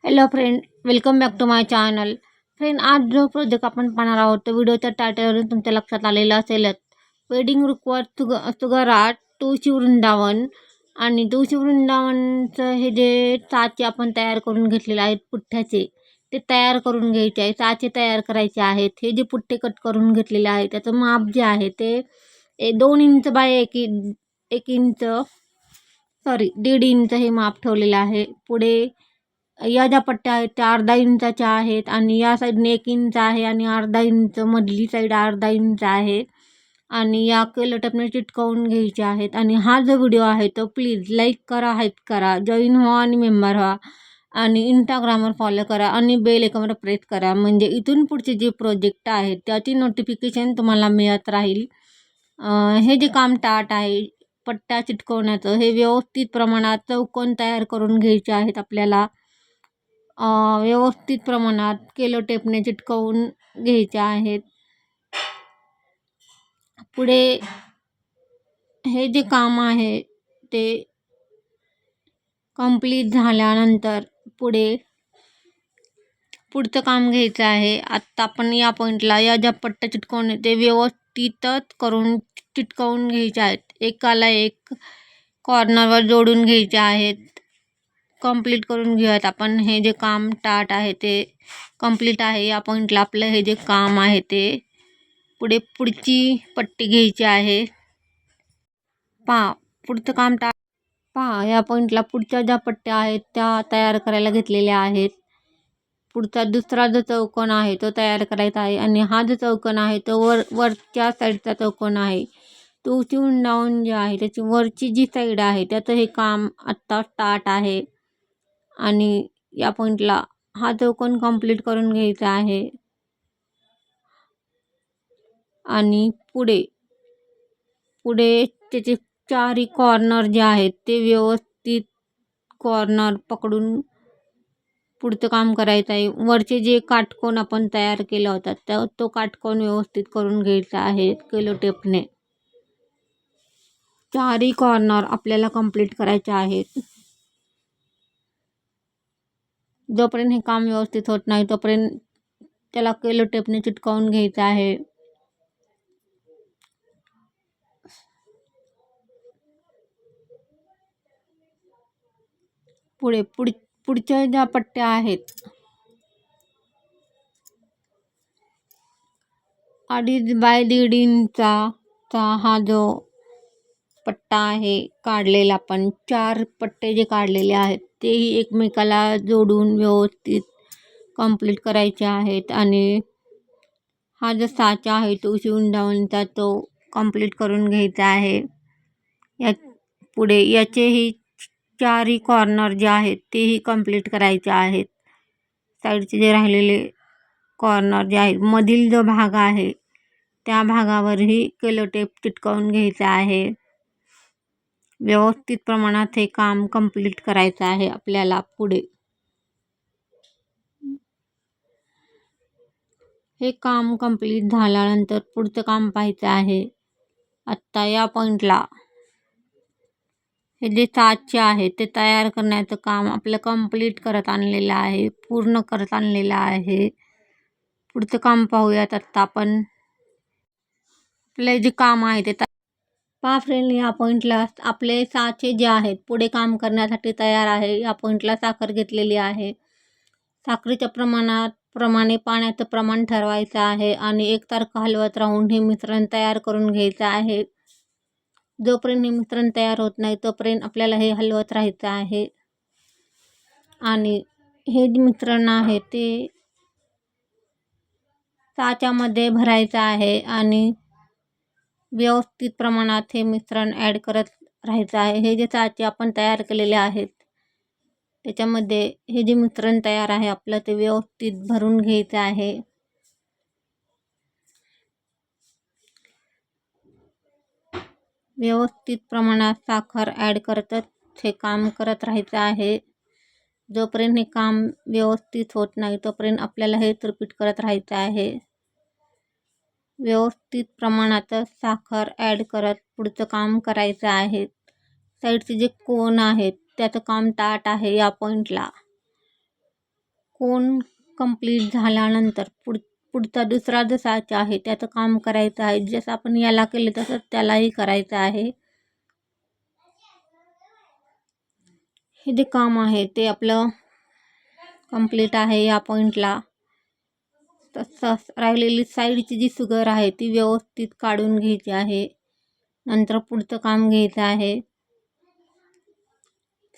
Hello friend, welcome back to my channel. Friend, आज जो project आपण पाहणार आहोत तो व्हिडिओच्या टायटलवरून तुमच्या लक्षात आलेला असेलच. वेडिंग रिक्वायर्ड सुगराट तुळशी वृंदावन. आणि तुळशी वृंदावनचं हे जे साचे आपण तयार करून घेतलेले आहेत पुठ्ठ्याचे, ते तयार करून घ्यायचे आहे. साचे तयार करायचे आहेत. हे जे पुठ्ठे कट करून घेतलेले आहे त्याचं माप जे आहे ते 2 inch by 1 inch, sorry 1.5 inch हे माप ठेवलेलं आहे. पुढे या ज्या पट्ट्या आहेत त्या अर्धा इंचाच्या आहेत आणि या साईडने 1 इंच आहे आणि अर्धा इंच, मधली साईड अर्धा इंच आहे. आणि या टेपने चिटकवून घ्यायचे आहेत. आणि हा जो व्हिडिओ आहे तो प्लीज लाईक करा, हाईप करा, जॉईन व्हा आणि मेंबर व्हा. आणि इंस्टाग्रामवर फॉलो करा आणि बेल आयकॉनवर प्रेस करा, म्हणजे इथून पुढचे जे प्रोजेक्ट आहेत त्याची नोटिफिकेशन तुम्हाला मिळत राहील. हे जे काम टाट आहे पट्ट्या चिटकवण्याचं, हे व्यवस्थित प्रमाणात चौकोन तयार करून घ्यायचे आहेत आपल्याला. व्यवस्थित प्रमाणात टेपने चिटकवून घ्यायचे आहेत. पुढे हे जे काम आहे ते कंप्लीट झाल्यानंतर पुढचं काम घ्यायचं आहे. आत्ता आपण या पॉईंटला या ज्या पट्ट्या चिटकवणे ते व्यवस्थितच करून चिटकवून घ्यायचे आहेत. एकाला एक कॉर्नरवर जोडून घ्यायचे आहेत. कंप्लीट करून घेऊयात आपण. हे जे काम टाट आहे ते कंप्लीट आहे. या पॉईंटला आपलं हे जे काम आहे ते पुढची पट्टी घ्यायची आहे. पुढचं काम या पॉईंटला पुढच्या ज्या पट्ट्या आहेत त्या तयार करायला घेतलेल्या आहेत. पुढचा दुसरा जो चौकोन आहे तो तयार करायचा आहे. आणि हा जो चौकोन आहे तो वरच्या साईडचा चौकोन आहे. तुळशी वृंदावन जे आहे त्याची वरची जी साईड आहे त्याचं हे काम आत्ता स्टार्ट आहे. आणि या पॉईंटला हा चौकोन कंप्लीट करून घ्यायचा आहे. आणि पुढे त्याचे चारही कॉर्नर जे आहेत ते व्यवस्थित कॉर्नर पकडून पुढचं काम करायचं आहे. वरचे जे काटकोन आपण तयार केला होता तो काटकोन व्यवस्थित करून घ्यायचा आहे टेपने. चारही कॉर्नर आपल्याला कंप्लीट करायचे आहेत. जोपर्यंत हे काम व्यवस्थित होत नाही तोपर्यंत त्याला टेपने चिटकवून घ्यायचं आहे. पुढच्या ज्या पट्ट्या आहेत 2.5 बाय 1.5 इंचाचा हा जो पट्टा आहे काढलेला, आपण 4 पट्टे जे काढलेले आहेत तेही एकमेकाला जोडून व्यवस्थित कंप्लीट करायचे आहेत. आणि हा जो साचा आहे तुळशी वृंदावनचा तो कंप्लीट करून घ्यायचा आहे. याचेही चारही कॉर्नर जे आहेत तेही कंप्लीट करायचे आहेत. साईडचे जे राहिलेले कॉर्नर जे आहेत, मधील जो भाग आहे त्या भागावरही टेप चिटकवून घ्यायचा आहे. व्यवस्थित प्रमाणात हे काम कंप्लीट करायचं आहे आपल्याला. पुढे हे काम कंप्लीट झाल्यानंतर पुढचं काम पाहायचं आहे. आत्ता या पॉईंटला हे जे साचे आहे ते तयार करण्याचं काम आपलं कंप्लीट करत आणलेलं आहे, पूर्ण करत आणलेलं आहे. पुढचं काम पाहूयात आत्ता आपण. आपलं जे काम आहे ते फ्रेंड, या पॉईंटला आपले साचे जे आहेत पुढे काम करण्यासाठी तयार आहे. या पॉईंटला साखर घेतलेली आहे. साखरेच्या प्रमाणे पाण्याचं प्रमाण ठरवायचं आहे आणि एकसारखं हलवत राहून हे मिश्रण तयार करून घ्यायचं आहे. जोपर्यंत हे मिश्रण तयार होत नाही तोपर्यंत आपल्याला हे हलवत राहायचं आहे. आणि हे जे मिश्रण आहे ते साच्यामध्ये भरायचं आहे आणि व्यवस्थित प्रमाणात हे मिश्रण ॲड करत राहायचं आहे. हे जे साचे आपण तयार केलेले आहेत त्याच्यामध्ये हे जे मिश्रण तयार आहे आपलं ते व्यवस्थित भरून घ्यायचं आहे. व्यवस्थित प्रमाणात साखर ॲड करतच हे काम करत राहायचं आहे. जोपर्यंत हे काम व्यवस्थित होत नाही तोपर्यंत आपल्याला हे रिपीट करत राहायचं आहे. व्यवस्थित प्रमाणातच साखर ॲड करत पुढचं काम करायचं आहे. साईडचे जे कोन आहेत त्याचं काम टाट आहे. या पॉईंटला कोन कंप्लीट झाल्यानंतर पुढचा दुसरा जो साचा आहे त्याचं काम करायचं आहे. जसं आपण याला केलं तसंच त्यालाही करायचं आहे. हे जे काम आहे ते आपलं कंप्लीट आहे. या पॉईंटला तसंच राहिलेली साईडची जी सुगर आहे ती व्यवस्थित काढून घ्यायची आहे. नंतर पुढचं काम घ्यायचं आहे.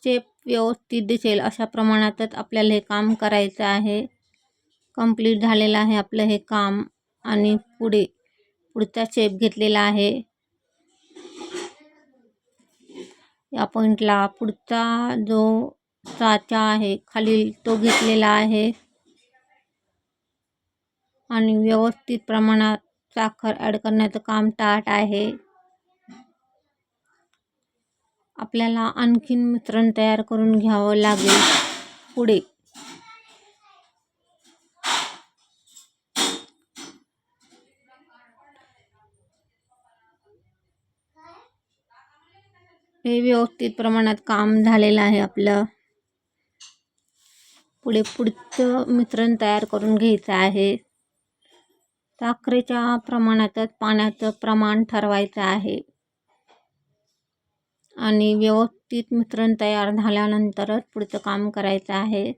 शेप व्यवस्थित दिसेल अशा प्रमाणातच आपल्याला हे काम करायचं आहे. कंप्लीट झालेलं आहे आपलं हे काम आणि पुढचा शेप घेतलेला आहे. या पॉईंटला पुढचा जो साचा आहे खालील तो घेतलेला आहे आणि व्यवस्थित प्रमाणात साखर ॲड करण्याचं काम स्टार्ट आहे. आपल्याला आणखीन मिश्रण तयार करून घ्यावं लागेल. पुढे हे व्यवस्थित प्रमाणात काम झालेलं आहे आपलं. पुढचं मिश्रण तयार करून घ्यायचं आहे. साखरेच्या प्रमाणातच पाण्याचं प्रमाण ठरवायचं आहे आणि व्यवस्थित मिश्रण तयार झाल्यानंतरच पुढचं काम करायचं आहे.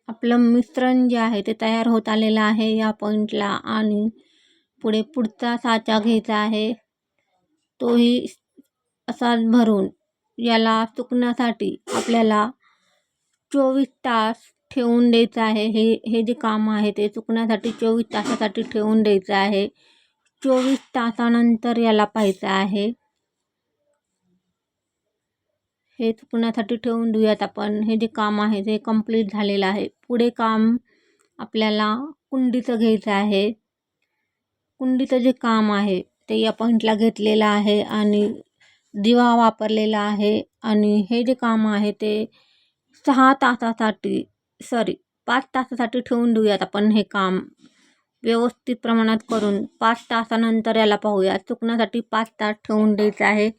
आपलं मिश्रण जे आहे ते तयार होत आलेलं आहे या पॉईंटला आणि पुढचा साचा घ्यायचा आहे. तोही असाच भरून याला सुकण्यासाठी आपल्याला 24 तास ठेवून द्यायचं आहे. हे जे काम आहे ते सुकण्यासाठी 24 तासासाठी ठेवून द्यायचं आहे. 24 तासानंतर याला पाहायचं आहे. हे सुकण्यासाठी ठेवून देऊयात आपण. हे जे काम आहे ते कंप्लीट झालेलं आहे. पुढे काम आपल्याला कुंडीचं घ्यायचं आहे. कुंडीचं जे काम आहे ते या पॉईंटला घेतलेलं आहे आणि दिवा वापरलेला आहे आणि हे जे काम आहे ते 5 तासासाठी ठेवून देऊयात आपण. हे काम व्यवस्थित प्रमाणात करून 5 तासानंतर याला पाहूयात. सुकण्यासाठी 5 तास ठेवून द्यायचं आहे.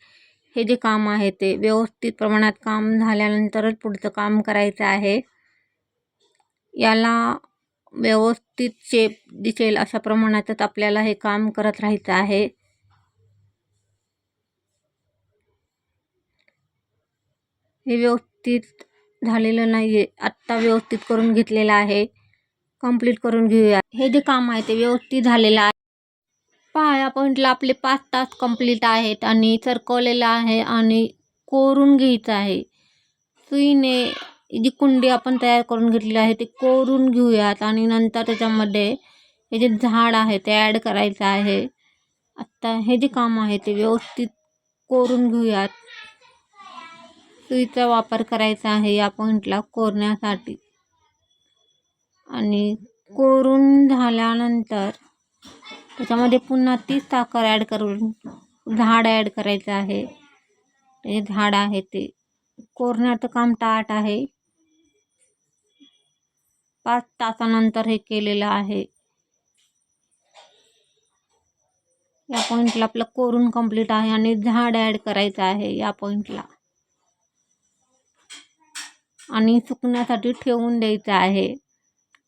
हे जे काम आहे ते व्यवस्थित प्रमाणात काम झाल्यानंतरच पुढचं काम करायचं आहे. याला व्यवस्थित शेप दिसेल अशा प्रमाणातच आपल्याला हे काम करत राहायचं आहे. हे व्यवस्थित झालेलं नाही आहे. आत्ता व्यवस्थित करून घेतलेलं आहे. कंप्लीट करून घेऊया. हे जे काम आहे ते व्यवस्थित झालेलं आहे. पहा या पॉईंटला आपले 5 तास कंप्लीट आहेत आणि सरकवलेलं आहे आणि कोरून घ्यायचं आहे. सुईने जी कुंडी आपण तयार करून घेतली आहे ते कोरून घेऊयात आणि नंतर त्याच्यामध्ये हे जे झाड आहे ते ॲड करायचं आहे. आत्ता हे जे काम आहे ते व्यवस्थित कोरून घेऊयात. सुईचा वापर करायचा आहे या पॉईंटला कोरण्यासाठी आणि कोरून झाल्यानंतर त्याच्यामध्ये पुन्हा ती साखर ॲड करून झाड ॲड करायचं आहे. हे झाड आहे ते कोरण्याचं काम स्टार्ट आहे. 5 तासानंतर हे केलेलं आहे. या पॉईंटला आपलं कोरून कंप्लीट आहे आणि झाड ॲड करायचं आहे या पॉईंटला आणि सुकण्यासाठी ठेवून द्यायचं आहे.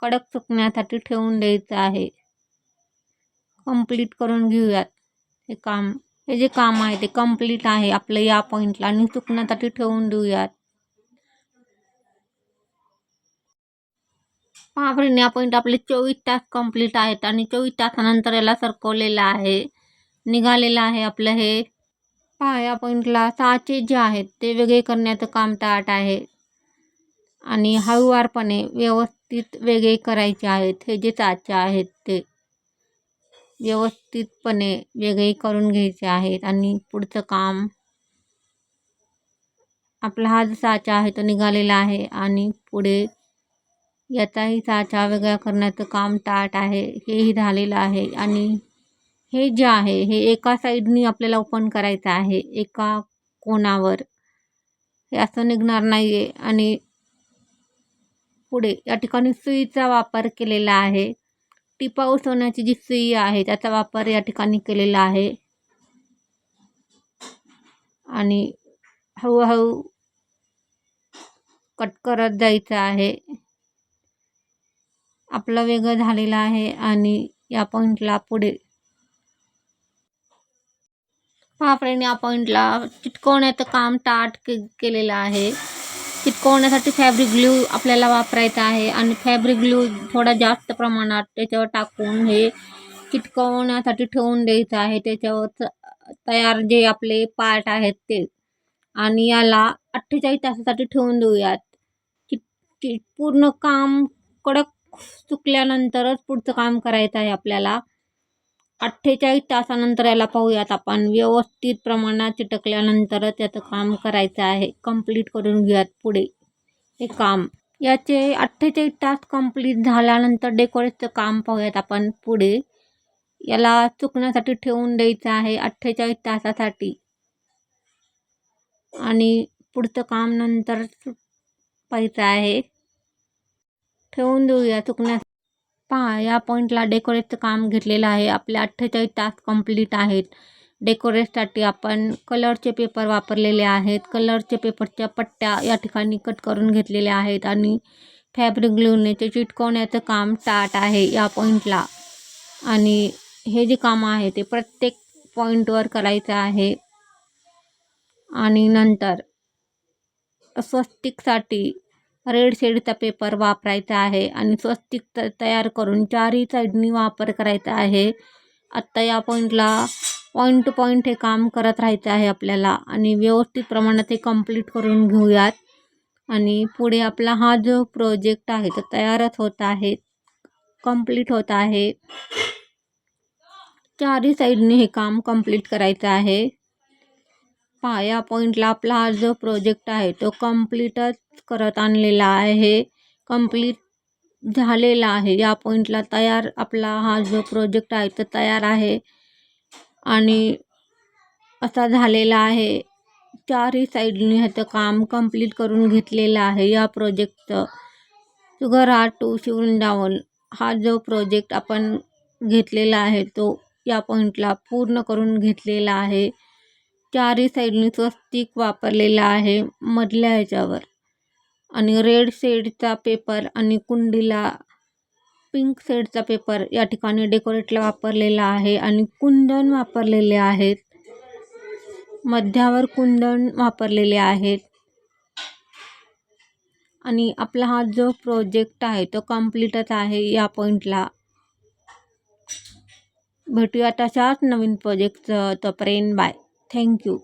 कडक सुकण्यासाठी ठेवून द्यायचं आहे. कंप्लीट करून घेऊयात हे काम. हे जे काम आहे ते कंप्लीट आहे आपलं या पॉईंटला आणि सुकण्यासाठी ठेवून देऊयात. पहा फ्रेंड या पॉईंट आपले 24 तास कंप्लीट आहेत आणि 24 तासानंतर याला सरकवलेलं आहे. निघालेलं आहे आपलं हे. पहा या पॉईंटला साचे जे आहेत ते वेगळे करण्याचं काम स्टार्ट आहे आणि हळूवारपणे व्यवस्थित वेगळे करायचे आहेत. हे जे साचे आहेत ते व्यवस्थितपणे वेगळे करून घ्यायचे आहेत आणि पुढचं काम आपला हा जो साचा आहे तो निघालेला आहे आणि पुढे याचाही साचा वेगळा करण्याचं काम स्टार्ट आहे. हेही झालेलं आहे आणि हे जे आहे हे एका साईडनी आपल्याला ओपन करायचं आहे. एका कोणावर हे असं निघणार नाही आहे आणि पुढे या ठिकाणी सुईचा वापर केलेला आहे. टिपाऊ सोन्याची जी सुई आहे त्याचा वापर या ठिकाणी केलेला आहे आणि हळूहळू कट करत जायचं आहे. आपलं वेगळं झालेलं आहे आणि या पॉईंटला पुढे पहा फ्रेंड, या पॉईंटला चिटकवण्याचं काम केलेलं आहे. चिटकवण्यासाठी फॅब्रिक ग्लू आपल्याला वापरायचा आहे आणि फॅब्रिक ग्लू थोडा जास्त प्रमाणात त्याच्यावर टाकून हे चिटकवण्यासाठी ठेवून द्यायचं आहे. त्याच्यावर तयार जे आपले पार्ट आहेत ते, आणि याला 48 तासासाठी ठेवून देऊयात. पूर्ण काम कडक सुकल्यानंतरच पुढचं काम करायचं आहे आपल्याला. 48 तासानंतर याला पाहूयात आपण. व्यवस्थित प्रमाणात चिटकल्यानंतरच याचं काम करायचं आहे. कंप्लीट करून घेऊयात पुढे हे काम. याचे 48 तास कंप्लीट झाल्यानंतर डेकोरेटचं काम पाहूयात आपण पुढे. याला चुकण्यासाठी ठेवून द्यायचं आहे 48 तासासाठी आणि पुढचं काम नंतर पाहायचं आहे. ठेवून देऊया चुकण्यास. पहा, या पॉईंटला डेकोरेटचं काम घेतलेलं आहे. आपले 48 तास कंप्लीट आहेत. डेकोरेटसाठी आपण कलरचे पेपर वापरलेले आहेत. कलरचे पेपरच्या पट्ट्या या ठिकाणी कट करून घेतलेल्या आहेत आणि फॅब्रिक ग्लूने ते चिटकवण्याचं काम स्टार्ट आहे या पॉईंटला. आणि हे जे काम आहे ते प्रत्येक पॉईंटवर करायचं आहे. आणि नंतर स्वस्तिकसाठी रेड शेडचा पेपर वापरायचा आहे आणि स्वस्तिक तयार करून चारही साईडनी वापर करायचा आहे. आत्ता या पॉईंटला पॉईंट टू पॉईंट हे काम करत राहायचं आहे आपल्याला आणि व्यवस्थित प्रमाणात हे कंप्लीट करून घेऊयात. आणि पुढे आपला हा जो प्रोजेक्ट आहे तो तयारच होत आहे, कंप्लीट होत आहे. चारही साईडनी हे काम कंप्लीट करायचं आहे. पहा, या पॉईंटला आपला हा जो प्रोजेक्ट आहे तो कंप्लीटच करत आणलेला आहे. कंप्लीट झालेला आहे. या पॉईंटला तयार आपला हा जो प्रोजेक्ट आहे तो तयार आहे आणि असा झालेला आहे. चारही साईडनी ह्याचं काम कंप्लीट करून घेतलेलं आहे या प्रोजेक्टचं. शुगर आर्ट टू शिवृंदावन हा जो प्रोजेक्ट आपण घेतलेला आहे तो या पॉईंटला पूर्ण करून घेतलेला आहे. चारही साईडनी स्वस्तिक वापरलेला आहे मधल्या ह्याच्यावर आणि रेड शेडचा पेपर आणि कुंडीला पिंक शेडचा पेपर या ठिकाणी डेकोरेटला वापरलेला आहे आणि कुंदन वापरलेले आहेत. मध्यावर कुंदन वापरलेले आहेत आणि आपला हा जो प्रोजेक्ट आहे तो कंप्लीटच आहे या पॉईंटला. भेटूया तशाच नवीन प्रोजेक्टचं. तोपर्यंत बाय. थँक्यू.